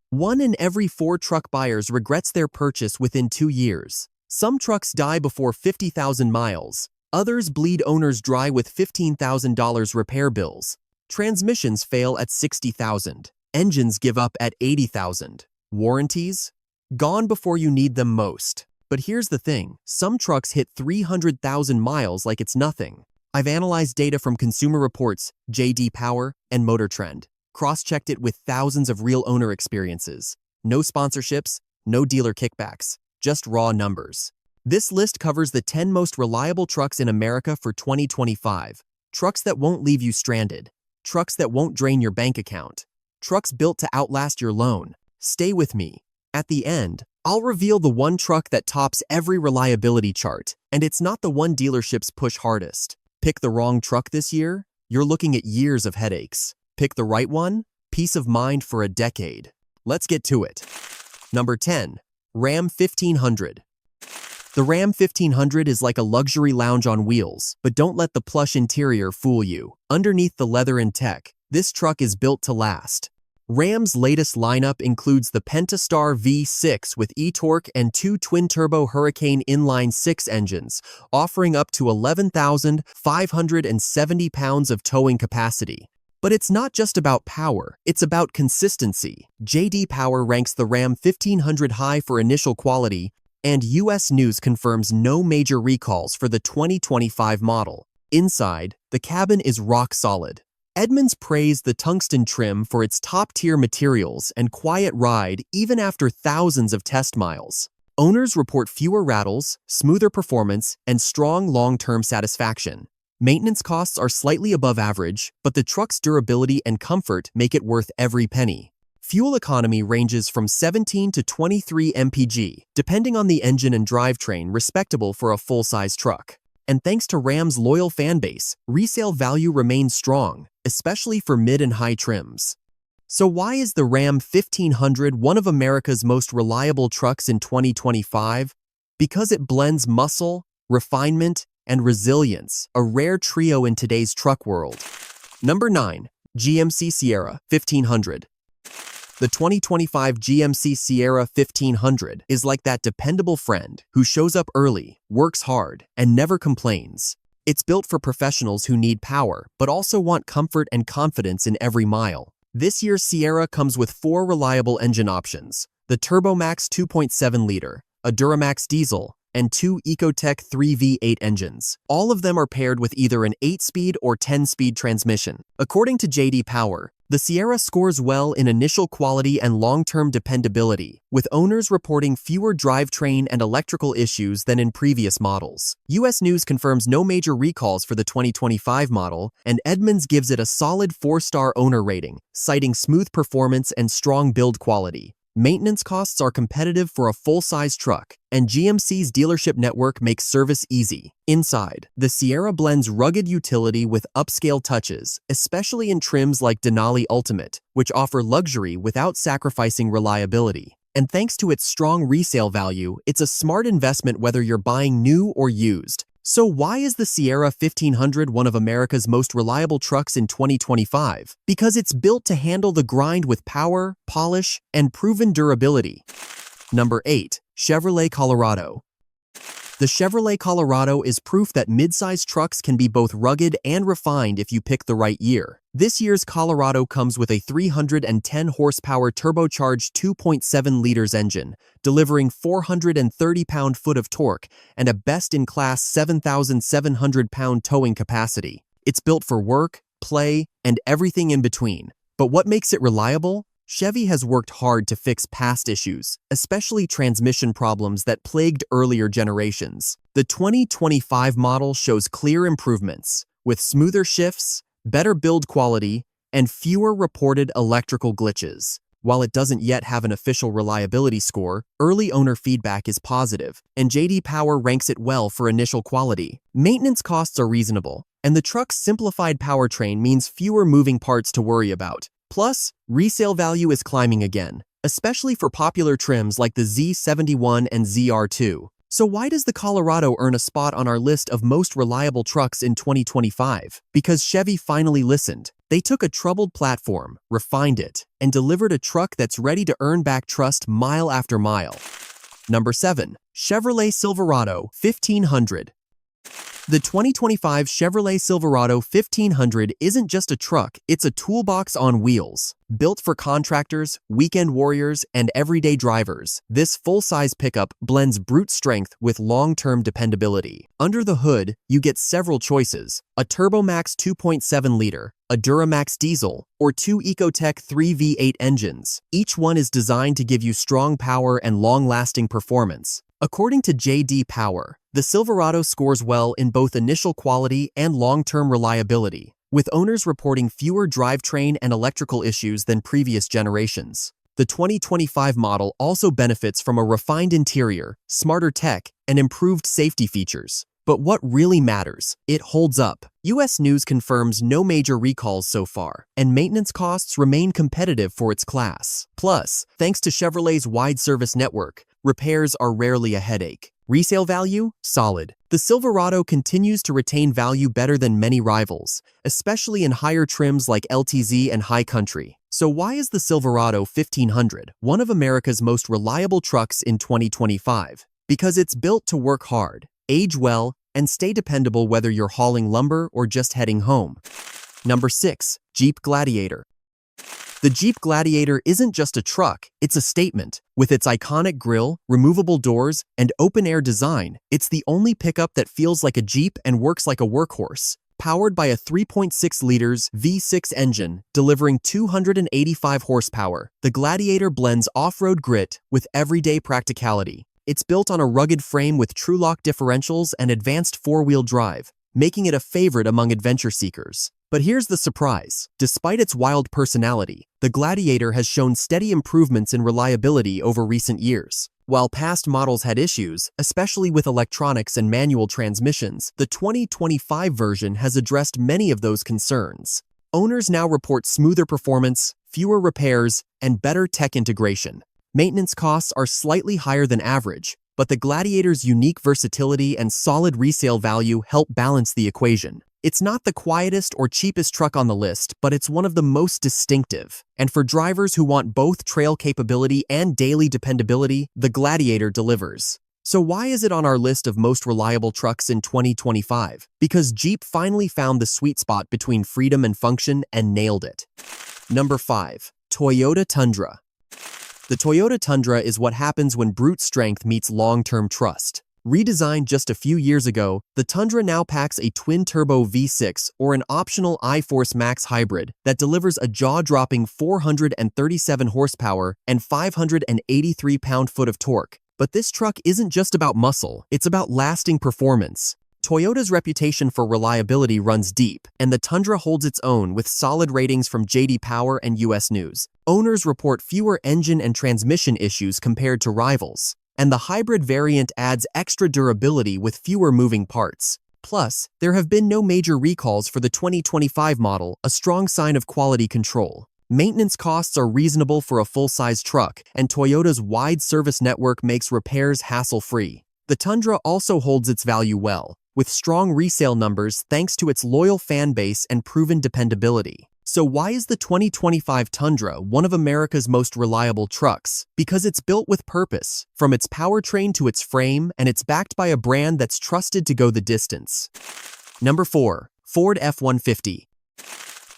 1 in every 4 truck buyers regrets their purchase within 2 years. Some trucks die before 50,000 miles. Others bleed owners dry with $15,000 repair bills. Transmissions fail at 60,000. Engines give up at 80,000. Warranties? Gone before you need them most. But here's the thing, some trucks hit 300,000 miles like it's nothing. I've analyzed data from Consumer Reports, J.D. Power, and Motor Trend. Cross-checked it with thousands of real owner experiences. No sponsorships, no dealer kickbacks, just raw numbers. This list covers the 10 most reliable trucks in America for 2025. Trucks that won't leave you stranded. Trucks that won't drain your bank account. Trucks built to outlast your loan. Stay with me. At the end, I'll reveal the one truck that tops every reliability chart, and it's not the one dealerships push hardest. Pick the wrong truck this year? You're looking at years of headaches. Pick the right one? Peace of mind for a decade. Let's get to it. Number 10. Ram 1500. The Ram 1500 is like a luxury lounge on wheels, but don't let the plush interior fool you. Underneath the leather and tech, this truck is built to last. Ram's latest lineup includes the Pentastar V6 with e-torque and 2 twin-turbo Hurricane inline-6 engines, offering up to 11,570 pounds of towing capacity. But it's not just about power, it's about consistency. J.D. Power ranks the Ram 1500 high for initial quality, and U.S. News confirms no major recalls for the 2025 model. Inside, the cabin is rock solid. Edmunds praised the tungsten trim for its top-tier materials and quiet ride even after thousands of test miles. Owners report fewer rattles, smoother performance, and strong long-term satisfaction. Maintenance costs are slightly above average, but the truck's durability and comfort make it worth every penny. Fuel economy ranges from 17 to 23 mpg, depending on the engine and drivetrain, respectable for a full-size truck. And thanks to Ram's loyal fanbase, resale value remains strong, especially for mid and high trims. So why is the Ram 1500 one of America's most reliable trucks in 2025? Because it blends muscle, refinement, and resilience, a rare trio in today's truck world. Number 9. GMC Sierra 1500. The 2025 GMC Sierra 1500 is like that dependable friend who shows up early, works hard, and never complains. It's built for professionals who need power, but also want comfort and confidence in every mile. This year's Sierra comes with 4 reliable engine options: the TurboMax 2.7-liter, a Duramax diesel, and 2 Ecotec 3V8 engines. All of them are paired with either an 8-speed or 10-speed transmission. According to J.D. Power, the Sierra scores well in initial quality and long-term dependability, with owners reporting fewer drivetrain and electrical issues than in previous models. U.S. News confirms no major recalls for the 2025 model, and Edmunds gives it a solid 4-star owner rating, citing smooth performance and strong build quality. Maintenance costs are competitive for a full-size truck, and GMC's dealership network makes service easy. Inside, the Sierra blends rugged utility with upscale touches, especially in trims like Denali Ultimate, which offer luxury without sacrificing reliability. And thanks to its strong resale value, it's a smart investment whether you're buying new or used. So why is the Sierra 1500 one of America's most reliable trucks in 2025? Because it's built to handle the grind with power, polish, and proven durability. Number 8. Chevrolet Colorado. The Chevrolet Colorado is proof that midsize trucks can be both rugged and refined if you pick the right year. This year's Colorado comes with a 310 horsepower turbocharged 2.7 liters engine, delivering 430 pound-foot of torque and a best-in-class 7,700 pound towing capacity. It's built for work, play, and everything in between. But what makes it reliable? Chevy has worked hard to fix past issues, especially transmission problems that plagued earlier generations. The 2025 model shows clear improvements, with smoother shifts, better build quality, and fewer reported electrical glitches. While it doesn't yet have an official reliability score, early owner feedback is positive, and J.D. Power ranks it well for initial quality. Maintenance costs are reasonable, and the truck's simplified powertrain means fewer moving parts to worry about. Plus, resale value is climbing again, especially for popular trims like the Z71 and ZR2. So why does the Colorado earn a spot on our list of most reliable trucks in 2025? Because Chevy finally listened. They took a troubled platform, refined it, and delivered a truck that's ready to earn back trust mile after mile. Number 7. Chevrolet Silverado 1500. The 2025 Chevrolet Silverado 1500 isn't just a truck, it's a toolbox on wheels. Built for contractors, weekend warriors, and everyday drivers, this full-size pickup blends brute strength with long-term dependability. Under the hood, you get several choices: a TurboMax 2.7-liter, a Duramax diesel, or two Ecotec 3V8 engines. Each one is designed to give you strong power and long-lasting performance. According to J.D. Power, the Silverado scores well in both initial quality and long-term reliability, with owners reporting fewer drivetrain and electrical issues than previous generations. The 2025 model also benefits from a refined interior, smarter tech, and improved safety features. But what really matters? It holds up. U.S. News confirms no major recalls so far, and maintenance costs remain competitive for its class. Plus, thanks to Chevrolet's wide service network, repairs are rarely a headache. Resale value? Solid. The Silverado continues to retain value better than many rivals, especially in higher trims like LTZ and High Country. So why is the Silverado 1500 one of America's most reliable trucks in 2025? Because it's built to work hard, age well, and stay dependable whether you're hauling lumber or just heading home. Number 6. Jeep Gladiator. The Jeep Gladiator isn't just a truck, it's a statement. With its iconic grille, removable doors, and open-air design, it's the only pickup that feels like a Jeep and works like a workhorse. Powered by a 3.6 liters V6 engine, delivering 285 horsepower, the Gladiator blends off-road grit with everyday practicality. It's built on a rugged frame with True-Lock differentials and advanced four-wheel drive, making it a favorite among adventure seekers. But here's the surprise. Despite its wild personality, the Gladiator has shown steady improvements in reliability over recent years. While past models had issues, especially with electronics and manual transmissions, the 2025 version has addressed many of those concerns. Owners now report smoother performance, fewer repairs, and better tech integration. Maintenance costs are slightly higher than average, but the Gladiator's unique versatility and solid resale value help balance the equation. It's not the quietest or cheapest truck on the list, but it's one of the most distinctive. And for drivers who want both trail capability and daily dependability, the Gladiator delivers. So why is it on our list of most reliable trucks in 2025? Because Jeep finally found the sweet spot between freedom and function and nailed it. Number 5. Toyota Tundra. The Toyota Tundra is what happens when brute strength meets long-term trust. Redesigned just a few years ago, the Tundra now packs a twin-turbo V6 or an optional iForce Max hybrid that delivers a jaw-dropping 437 horsepower and 583 pound-foot of torque. But this truck isn't just about muscle, it's about lasting performance. Toyota's reputation for reliability runs deep, and the Tundra holds its own with solid ratings from J.D. Power and U.S. News. Owners report fewer engine and transmission issues compared to rivals, and the hybrid variant adds extra durability with fewer moving parts. Plus, there have been no major recalls for the 2025 model, a strong sign of quality control. Maintenance costs are reasonable for a full-size truck, and Toyota's wide service network makes repairs hassle-free. The Tundra also holds its value well, with strong resale numbers thanks to its loyal fan base and proven dependability. So why is the 2025 Tundra one of America's most reliable trucks? Because it's built with purpose, from its powertrain to its frame, and it's backed by a brand that's trusted to go the distance. Number 4. Ford F-150.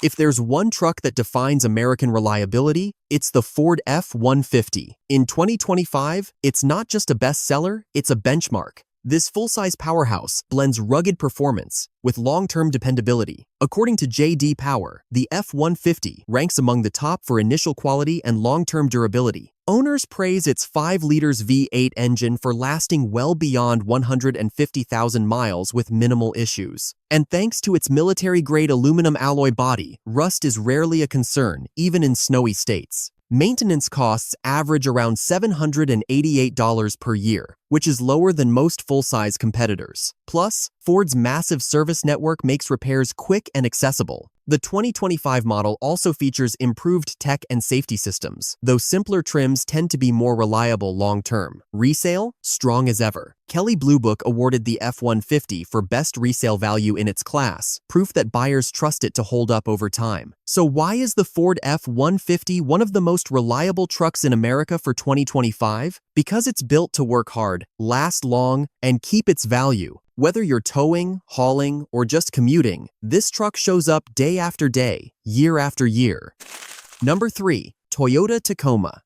If there's one truck that defines American reliability, it's the Ford F-150. In 2025, it's not just a bestseller, it's a benchmark. This full-size powerhouse blends rugged performance with long-term dependability. According to J.D. Power, the F-150 ranks among the top for initial quality and long-term durability. Owners praise its 5 liters V8 engine for lasting well beyond 150,000 miles with minimal issues. And thanks to its military-grade aluminum alloy body, rust is rarely a concern, even in snowy states. Maintenance costs average around $788 per year, which is lower than most full-size competitors. Plus, Ford's massive service network makes repairs quick and accessible. The 2025 model also features improved tech and safety systems, though simpler trims tend to be more reliable long-term. Resale? Strong as ever. Kelley Blue Book awarded the F-150 for best resale value in its class, proof that buyers trust it to hold up over time. So why is the Ford F-150 one of the most reliable trucks in America for 2025? Because it's built to work hard, last long, and keep its value. Whether you're towing, hauling, or just commuting, this truck shows up day after day, year after year. Number 3. Toyota Tacoma.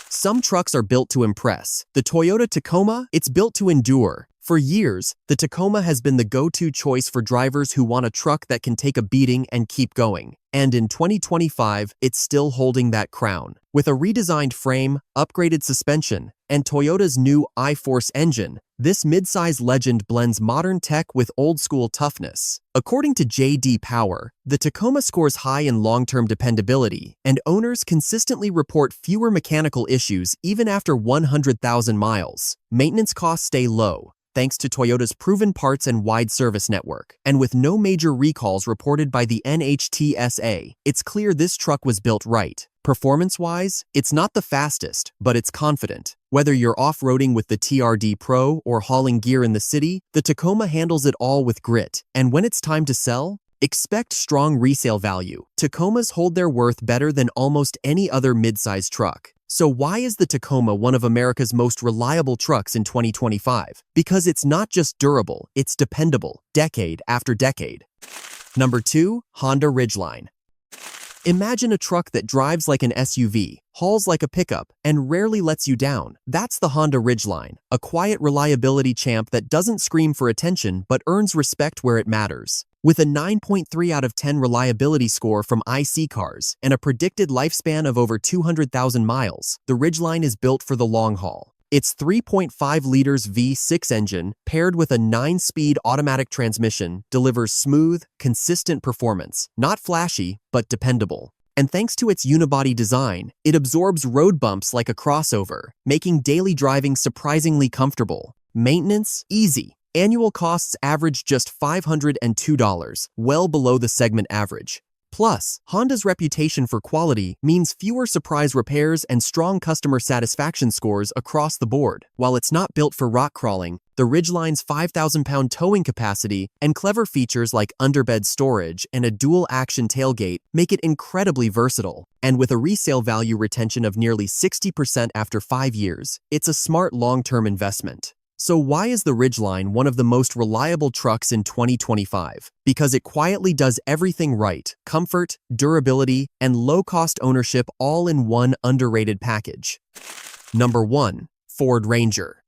Some trucks are built to impress. The Toyota Tacoma, it's built to endure. For years, the Tacoma has been the go-to choice for drivers who want a truck that can take a beating and keep going. And in 2025, it's still holding that crown. With a redesigned frame, upgraded suspension, and Toyota's new iForce engine, this midsize legend blends modern tech with old-school toughness. According to J.D. Power, the Tacoma scores high in long-term dependability, and owners consistently report fewer mechanical issues even after 100,000 miles. Maintenance costs stay low, thanks to Toyota's proven parts and wide service network. And with no major recalls reported by the NHTSA, it's clear this truck was built right. Performance-wise, it's not the fastest, but it's confident. Whether you're off-roading with the TRD Pro or hauling gear in the city, the Tacoma handles it all with grit. And when it's time to sell, expect strong resale value. Tacomas hold their worth better than almost any other midsize truck. So why is the Tacoma one of America's most reliable trucks in 2025? Because it's not just durable, it's dependable, decade after decade. Number 2. Honda Ridgeline. Imagine a truck that drives like an SUV, hauls like a pickup, and rarely lets you down. That's the Honda Ridgeline, a quiet reliability champ that doesn't scream for attention but earns respect where it matters. With a 9.3 out of 10 reliability score from IC Cars and a predicted lifespan of over 200,000 miles, the Ridgeline is built for the long haul. Its 3.5 liters V6 engine, paired with a 9-speed automatic transmission, delivers smooth, consistent performance. Not flashy, but dependable. And thanks to its unibody design, it absorbs road bumps like a crossover, making daily driving surprisingly comfortable. Maintenance? Easy. Annual costs average just $502, well below the segment average. Plus, Honda's reputation for quality means fewer surprise repairs and strong customer satisfaction scores across the board. While it's not built for rock crawling, the Ridgeline's 5,000-pound towing capacity and clever features like underbed storage and a dual-action tailgate make it incredibly versatile. And with a resale value retention of nearly 60% after 5 years, it's a smart long-term investment. So why is the Ridgeline one of the most reliable trucks in 2025? Because it quietly does everything right: comfort, durability, and low-cost ownership all in one underrated package. Number 1. Ford Ranger.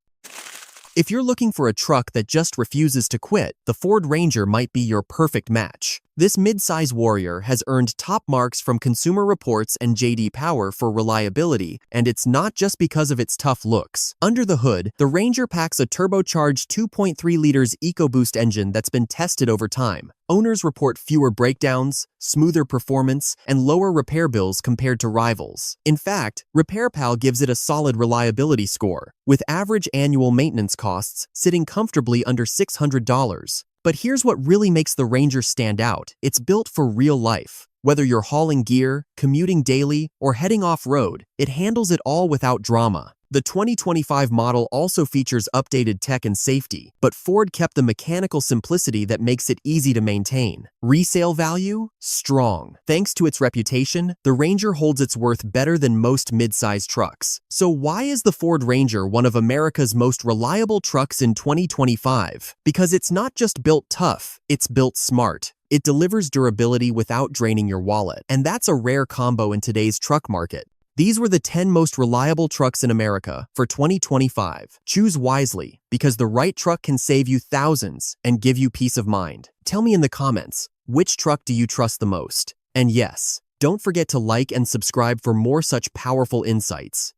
If you're looking for a truck that just refuses to quit, the Ford Ranger might be your perfect match. This mid-size warrior has earned top marks from Consumer Reports and J.D. Power for reliability, and it's not just because of its tough looks. Under the hood, the Ranger packs a turbocharged 2.3 liters EcoBoost engine that's been tested over time. Owners report fewer breakdowns, smoother performance, and lower repair bills compared to rivals. In fact, RepairPal gives it a solid reliability score, with average annual maintenance costs sitting comfortably under $600. But here's what really makes the Ranger stand out: it's built for real life. Whether you're hauling gear, commuting daily, or heading off-road, it handles it all without drama. The 2025 model also features updated tech and safety, but Ford kept the mechanical simplicity that makes it easy to maintain. Resale value? Strong. Thanks to its reputation, the Ranger holds its worth better than most mid-size trucks. So why is the Ford Ranger one of America's most reliable trucks in 2025? Because it's not just built tough, it's built smart. It delivers durability without draining your wallet, and that's a rare combo in today's truck market. These were the 10 most reliable trucks in America for 2025. Choose wisely, because the right truck can save you thousands and give you peace of mind. Tell me in the comments, which truck do you trust the most? And yes, don't forget to like and subscribe for more such powerful insights.